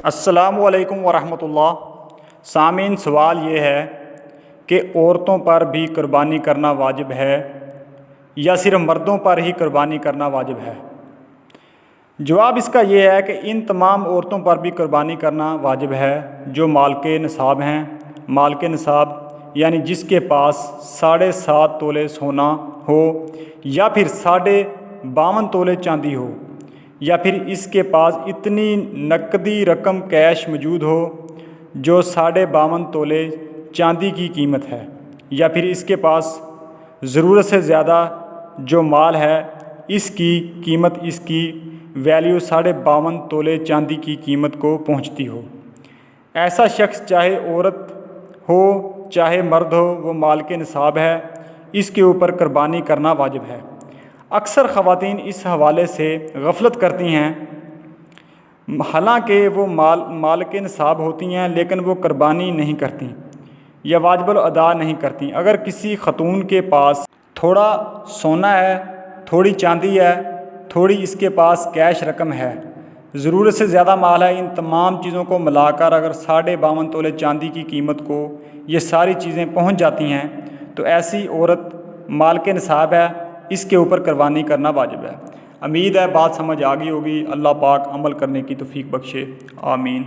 السلام علیکم ورحمۃ اللہ۔ سامعین، سوال یہ ہے کہ عورتوں پر بھی قربانی کرنا واجب ہے یا صرف مردوں پر ہی قربانی کرنا واجب ہے؟ جواب اس کا یہ ہے کہ ان تمام عورتوں پر بھی قربانی کرنا واجب ہے جو مالک نصاب ہیں۔ مالک نصاب یعنی جس کے پاس 7.5 تولے سونا ہو یا پھر 52.5 تولے چاندی ہو، یا پھر اس کے پاس اتنی نقدی رقم کیش موجود ہو جو 52.5 تولے چاندی کی قیمت ہے، یا پھر اس کے پاس ضرورت سے زیادہ جو مال ہے اس کی قیمت، اس کی ویلیو 52.5 تولے چاندی کی قیمت کو پہنچتی ہو۔ ایسا شخص چاہے عورت ہو چاہے مرد ہو، وہ مالک نصاب ہے، اس کے اوپر قربانی کرنا واجب ہے۔ اکثر خواتین اس حوالے سے غفلت کرتی ہیں، حالانکہ وہ مالک نصاب ہوتی ہیں لیکن وہ قربانی نہیں کرتی یا واجب الادا نہیں کرتی۔ اگر کسی خاتون کے پاس تھوڑا سونا ہے، تھوڑی چاندی ہے، تھوڑی اس کے پاس کیش رقم ہے، ضرورت سے زیادہ مال ہے، ان تمام چیزوں کو ملا کر اگر 52.5 تولے چاندی کی قیمت کو یہ ساری چیزیں پہنچ جاتی ہیں تو ایسی عورت مالک نصاب ہے، اس کے اوپر قربانی کرنا واجب ہے۔ امید ہے بات سمجھ آ گئی ہوگی۔ اللہ پاک عمل کرنے کی توفیق بخشے، آمین۔